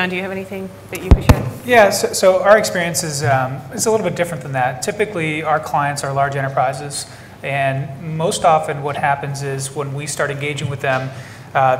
John, do you have anything that you could share? Yeah, so our experience is a little bit different than that. Typically, our clients are large enterprises, and most often what happens is when we start engaging with them,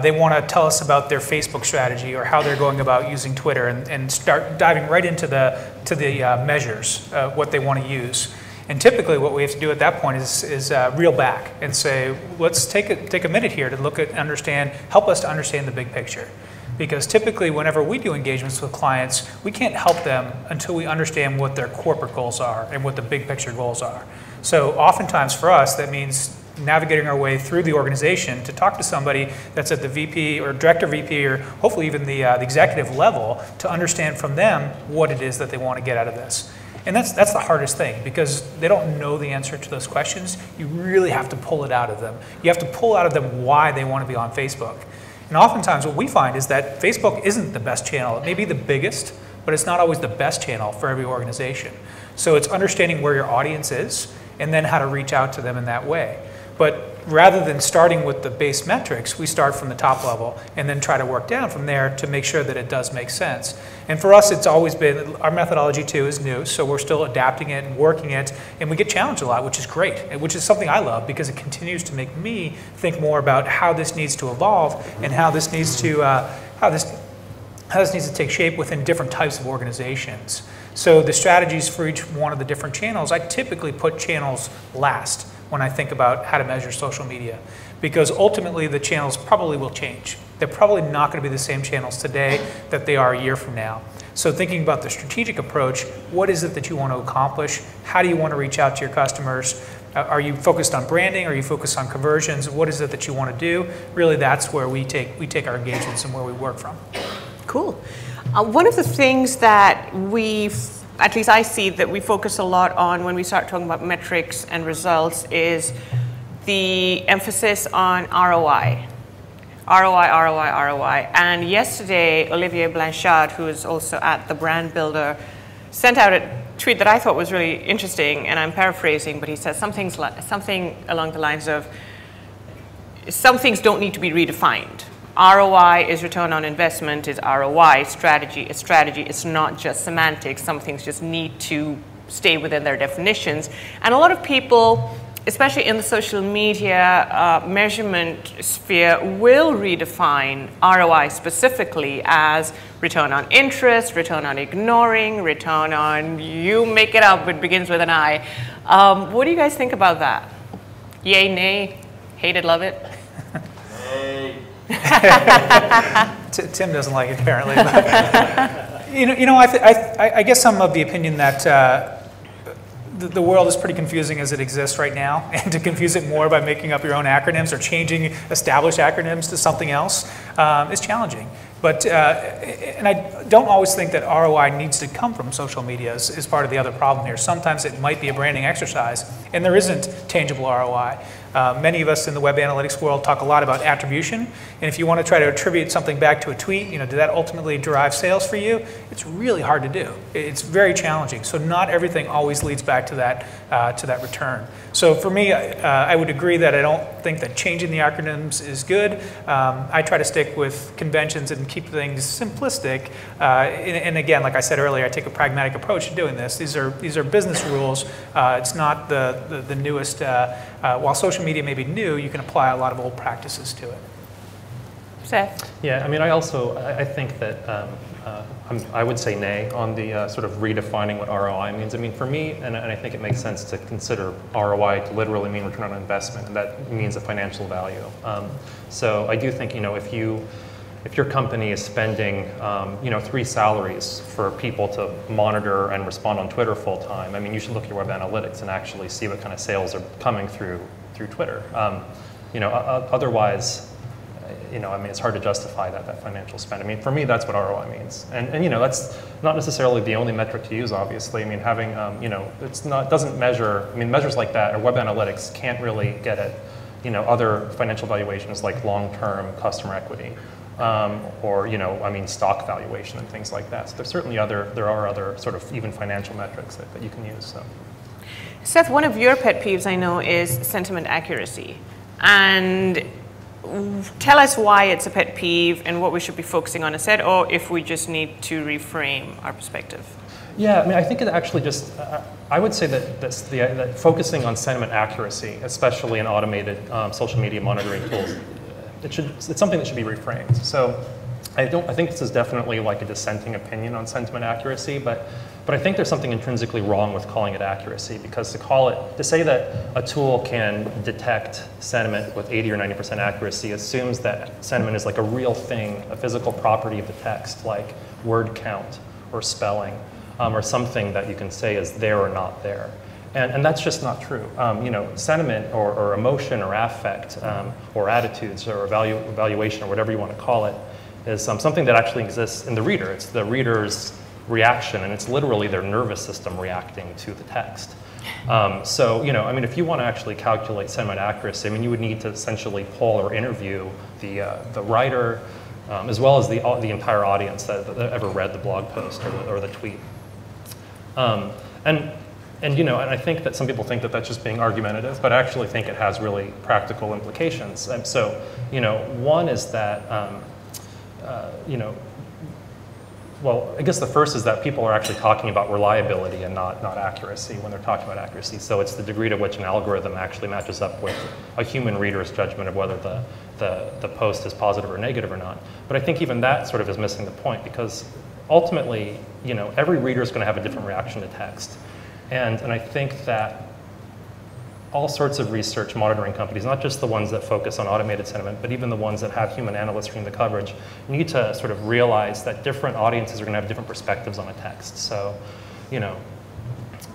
they want to tell us about their Facebook strategy or how they're going about using Twitter, and start diving right into the measures, what they want to use. And typically what we have to do at that point is reel back and say, let's take a minute here to look at, help us to understand the big picture. Because typically whenever we do engagements with clients, we can't help them until we understand what their corporate goals are and what the big picture goals are. So oftentimes for us, that means navigating our way through the organization to talk to somebody that's at the VP or director VP or hopefully even the executive level to understand from them what it is that they want to get out of this. And that's the hardest thing, because they don't know the answer to those questions. You really have to pull it out of them. You have to pull out of them why they want to be on Facebook. And oftentimes what we find is that Facebook isn't the best channel. It may be the biggest, but it's not always the best channel for every organization. So it's understanding where your audience is and then how to reach out to them in that way. But rather than starting with the base metrics, we start from the top level and then try to work down from there to make sure that it does make sense. And for us, it's always been, our methodology too is new, so we're still adapting it and working it, and we get challenged a lot, which is great, and which is something I love because it continues to make me think more about how this needs to evolve and how this needs to, how this needs to take shape within different types of organizations. So the strategies for each one of the different channels, I typically put channels last when I think about how to measure social media, because ultimately the channels probably will change. They're probably not going to be the same channels today that they are a year from now. So thinking about the strategic approach, what is it that you want to accomplish? How do you want to reach out to your customers? Are you focused on branding? Are you focused on conversions? What is it that you want to do? Really, that's where we take our engagements and where we work from. Cool. One of the things that at least I see that we focus a lot on when we start talking about metrics and results is the emphasis on ROI. ROI, ROI, ROI. And yesterday, Olivier Blanchard, who is also at The Brand Builder, sent out a tweet that I thought was really interesting, and I'm paraphrasing, but he says something along the lines of, some things don't need to be redefined. ROI is return on investment, is ROI, strategy is strategy. It's not just semantics. Some things just need to stay within their definitions. And a lot of people, especially in the social media measurement sphere, will redefine ROI specifically as return on interest, return on ignoring, return on you make it up, it begins with an I. What do you guys think about that? Yay, nay, hate it, love it? Tim doesn't like it apparently. But, I guess I'm of the opinion that the world is pretty confusing as it exists right now, and to confuse it more by making up your own acronyms or changing established acronyms to something else is challenging. But, and I don't always think that ROI needs to come from social media is part of the other problem here. Sometimes it might be a branding exercise, and there isn't tangible ROI. Many of us in the web analytics world talk a lot about attribution, and if you want to try to attribute something back to a tweet, did that ultimately drive sales for you? It's really hard to do. It's very challenging. So not everything always leads back to that return. So for me, I would agree that I don't think that changing the acronyms is good. I try to stick with conventions and keep things simplistic. And again, like I said earlier, I take a pragmatic approach to doing this. These are business rules. It's not the newest. While social media may be new, you can apply a lot of old practices to it. Seth? Yeah, I mean, I think that I would say nay on the sort of redefining what ROI means. I mean, for me, and I think it makes sense to consider ROI to literally mean return on investment, and that means a financial value. So I do think, if your company is spending, 3 salaries for people to monitor and respond on Twitter full time, I mean, you should look at your web analytics and actually see what kind of sales are coming through Twitter. Otherwise, I mean, it's hard to justify that financial spend. I mean, for me, that's what ROI means. And that's not necessarily the only metric to use, obviously. I mean, having, doesn't measure, I mean, measures like that, or web analytics can't really get at, other financial valuations like long-term customer equity. Or stock valuation and things like that. So there's certainly there are other sort of even financial metrics that you can use. So. Seth, one of your pet peeves I know is sentiment accuracy. And tell us why it's a pet peeve and what we should be focusing on instead, or if we just need to reframe our perspective. Yeah, I mean, I think it actually just, I would say that focusing on sentiment accuracy, especially in automated social media monitoring tools, it's something that should be reframed. So I think this is definitely like a dissenting opinion on sentiment accuracy, but I think there's something intrinsically wrong with calling it accuracy, because to say that a tool can detect sentiment with 80 or 90% accuracy assumes that sentiment is like a real thing, a physical property of the text, like word count or spelling, or something that you can say is there or not there. And that's just not true. Sentiment or emotion or affect or attitudes or evaluation or whatever you want to call it is something that actually exists in the reader. It's the reader's reaction, and it's literally their nervous system reacting to the text. If you want to actually calculate sentiment accuracy, you would need to essentially poll or interview the writer, as well as the entire audience that ever read the blog post or the tweet. And I think that some people think that that's just being argumentative, but I actually think it has really practical implications. One is that, I guess the first is that people are actually talking about reliability and not accuracy when they're talking about accuracy. So it's the degree to which an algorithm actually matches up with a human reader's judgment of whether the post is positive or negative or not. But I think even that sort of is missing the point, because ultimately, every reader is going to have a different reaction to text. And I think that all sorts of research monitoring companies, not just the ones that focus on automated sentiment, but even the ones that have human analysts reading the coverage, need to sort of realize that different audiences are going to have different perspectives on a text. So,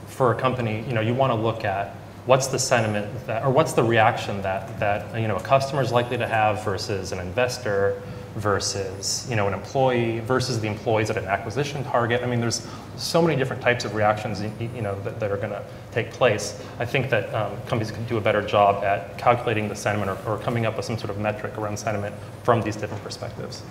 for a company, you want to look at what's the sentiment or what's the reaction that a customer is likely to have versus an investor, versus an employee, versus the employees at an acquisition target. There's so many different types of reactions that are going to take place. I think that companies can do a better job at calculating the sentiment or coming up with some sort of metric around sentiment from these different perspectives.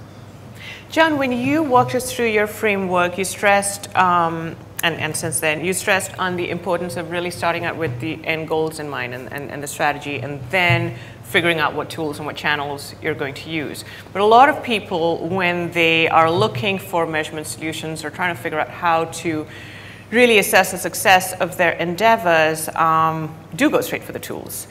John, when you walked us through your framework, you stressed, and since then, you stressed on the importance of really starting out with the end goals in mind and the strategy, and then figuring out what tools and what channels you're going to use. But a lot of people, when they are looking for measurement solutions or trying to figure out how to really assess the success of their endeavors, do go straight for the tools.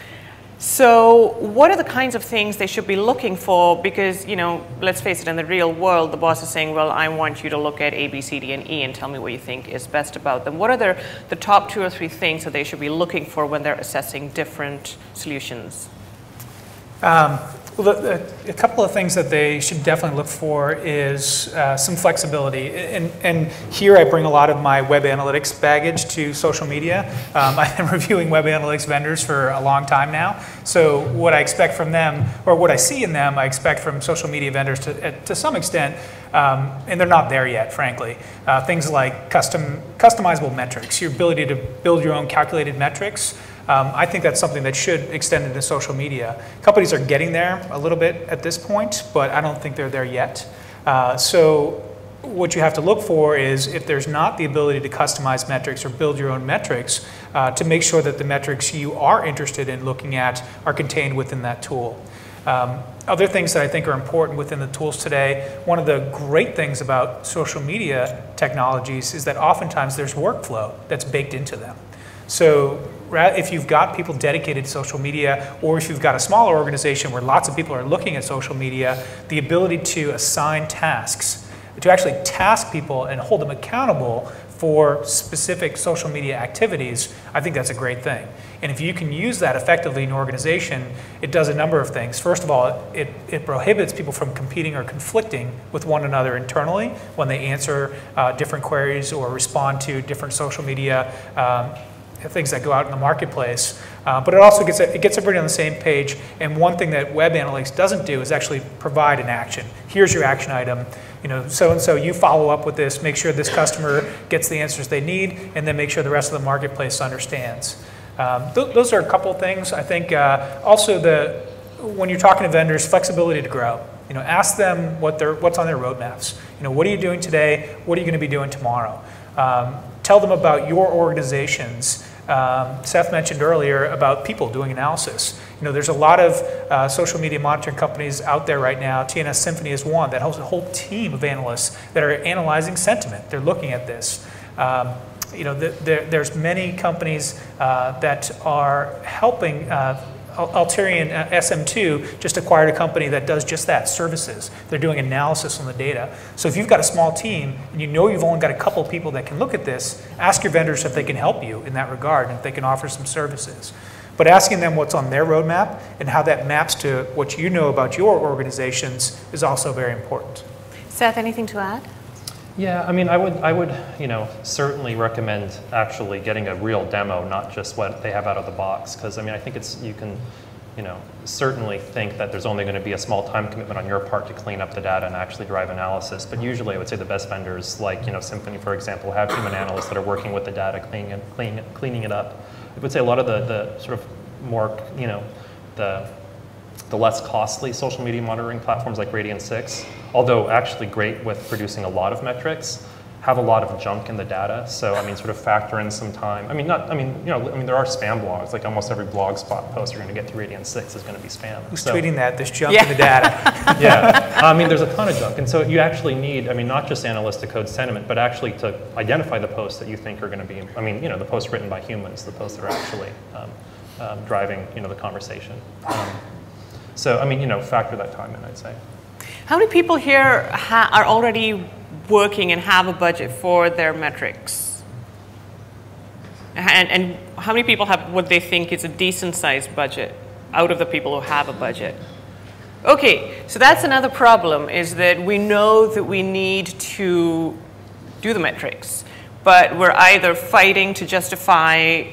So what are the kinds of things they should be looking for? Because, let's face it, in the real world, the boss is saying, well, I want you to look at A, B, C, D, and E and tell me what you think is best about them. What are the top 2 or 3 things that they should be looking for when they're assessing different solutions? A couple of things that they should definitely look for is some flexibility. And here I bring a lot of my web analytics baggage to social media. I've been reviewing web analytics vendors for a long time now. So what I expect from them, or what I see in them, I expect from social media vendors to some extent, and they're not there yet, frankly. Things like customizable metrics, your ability to build your own calculated metrics. I think that's something that should extend into social media. Companies are getting there a little bit at this point, but I don't think they're there yet. So what you have to look for is, if there's not the ability to customize metrics or build your own metrics, to make sure that the metrics you are interested in looking at are contained within that tool. Other things that I think are important within the tools today, one of the great things about social media technologies is that oftentimes there's workflow that's baked into them. So if you've got people dedicated to social media, or if you've got a smaller organization where lots of people are looking at social media, the ability to assign tasks, to actually task people and hold them accountable for specific social media activities, I think that's a great thing. And if you can use that effectively in an organization, it does a number of things. First of all, it prohibits people from competing or conflicting with one another internally when they answer different queries or respond to different social media things that go out in the marketplace. But it also gets everybody on the same page. And one thing that Web Analytics doesn't do is actually provide an action. Here's your action item. So-and-so, you follow up with this, make sure this customer gets the answers they need, and then make sure the rest of the marketplace understands. Those are a couple of things. I think also when you're talking to vendors, flexibility to grow. Ask them what's on their roadmaps. What are you doing today? What are you going to be doing tomorrow? Tell them about your organization's Seth mentioned earlier about people doing analysis. There's a lot of social media monitoring companies out there right now. TNS Symphony is one that hosts a whole team of analysts that are analyzing sentiment. They're looking at this. There's many companies that are helping. Alterian SM2 just acquired a company that does just that, services. They're doing analysis on the data. So if you've got a small team and you've only got a couple of people that can look at this, ask your vendors if they can help you in that regard and if they can offer some services. But asking them what's on their roadmap and how that maps to what you know about your organizations is also very important. Seth, anything to add? Yeah, I mean, I would, certainly recommend actually getting a real demo, not just what they have out of the box. Because I mean, I think you can, certainly think that there's only going to be a small time commitment on your part to clean up the data and actually drive analysis. But usually, I would say the best vendors, like Symphony, for example, have human analysts that are working with the data, cleaning it up. I would say a lot of the sort of more, the less costly social media monitoring platforms like Radian6, although actually great with producing a lot of metrics, have a lot of junk in the data. So I mean, sort of factor in some time. there are spam blogs. Like almost every blogspot post you're going to get through Radian6 is going to be spam. Who's tweeting that? There's junk in the data. Yeah, I mean, there's a ton of junk, and so you actually need, not just analysts to code sentiment, but actually to identify the posts that you think are going to be, the posts written by humans, the posts that are actually driving, the conversation. So, factor that time in, I'd say. How many people here are already working and have a budget for their metrics? And how many people have what they think is a decent sized budget out of the people who have a budget? Okay, so that's another problem, is that we know that we need to do the metrics, but we're either fighting to justify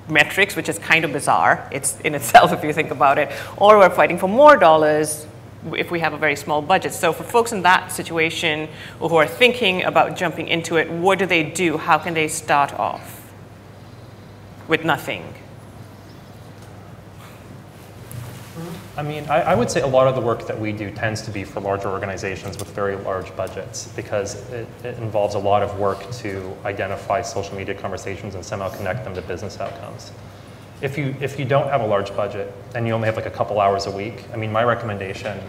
metrics, which is kind of bizarre in itself if you think about it, or we're fighting for more dollars if we have a very small budget. So for folks in that situation who are thinking about jumping into it, what do they do? How can they start off with nothing? I would say a lot of the work that we do tends to be for larger organizations with very large budgets, because it involves a lot of work to identify social media conversations and somehow connect them to business outcomes. If you don't have a large budget and you only have like a couple hours a week, my recommendation,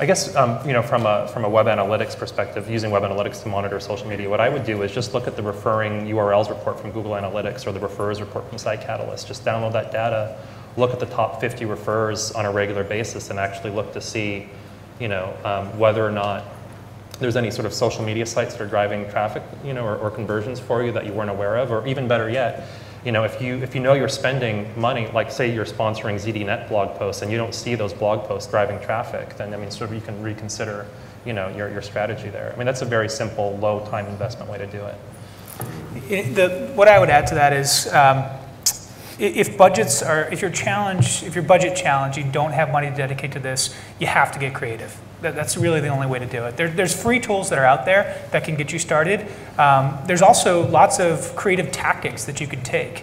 I guess, from a web analytics perspective, using web analytics to monitor social media, what I would do is just look at the referring URLs report from Google Analytics or the refers report from Site Catalyst. Just download that data, look at the top 50 refers on a regular basis, and actually look to see, whether or not there's any sort of social media sites that are driving traffic, or conversions for you that you weren't aware of, or even better yet, if you know you're spending money, like say you're sponsoring ZDNet blog posts and you don't see those blog posts driving traffic, then sort of you can reconsider, your strategy there. I that's a very simple, low time investment way to do it. What I would add to that is, if your budget challenged, you don't have money to dedicate to this, you have to get creative. That's really the only way to do it. There's free tools that are out there that can get you started. There's also lots of creative tactics that you could take.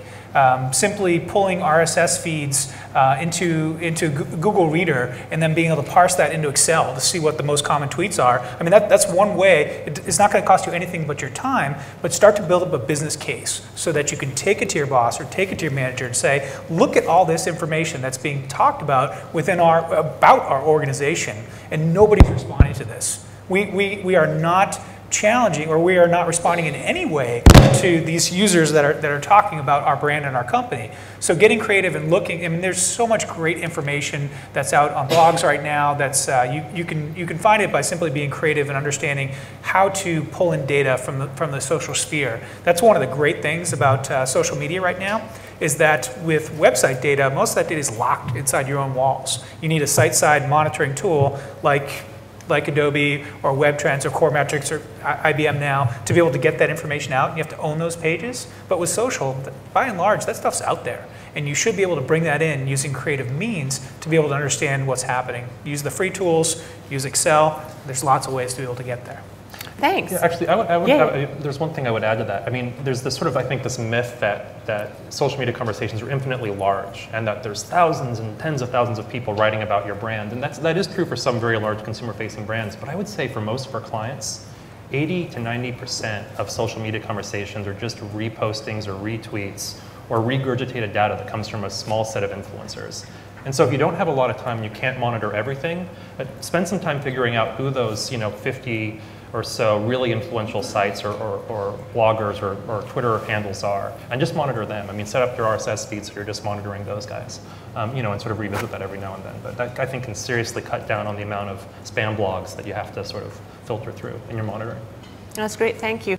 Simply pulling RSS feeds into Google Reader and then being able to parse that into Excel to see what the most common tweets are. That's one way. It's not going to cost you anything but your time, but start to build up a business case so that you can take it to your boss or take it to your manager and say, look at all this information that's being talked about about our organization, and nobody's responding to this. We are not challenging, or we are not responding in any way to these users that are talking about our brand and our company. So getting creative and looking, there's so much great information that's out on blogs right now. That's you can find it by simply being creative and understanding how to pull in data from the social sphere. That's one of the great things about social media right now, is that with website data, most of that data is locked inside your own walls. You need a site-side monitoring tool like Adobe or WebTrends or Core Metrics or IBM Now to be able to get that information out. You have to own those pages. But with social, by and large, that stuff's out there. And you should be able to bring that in using creative means to be able to understand what's happening. Use the free tools, use Excel. There's lots of ways to be able to get there. Thanks. Yeah, actually, there's one thing I would add to that. There's this sort of, I think, this myth that social media conversations are infinitely large and that there's thousands and tens of thousands of people writing about your brand. And that is true for some very large consumer-facing brands. But I would say for most of our clients, 80 to 90% of social media conversations are just repostings or retweets or regurgitated data that comes from a small set of influencers. And so if you don't have a lot of time, you can't monitor everything, but spend some time figuring out who those 50 or so really influential sites or bloggers or Twitter handles are, and just monitor them. I mean, set up your RSS feeds so you're just monitoring those guys, and sort of revisit that every now and then. But that, I think, can seriously cut down on the amount of spam blogs that you have to sort of filter through in your monitoring. That's great, thank you.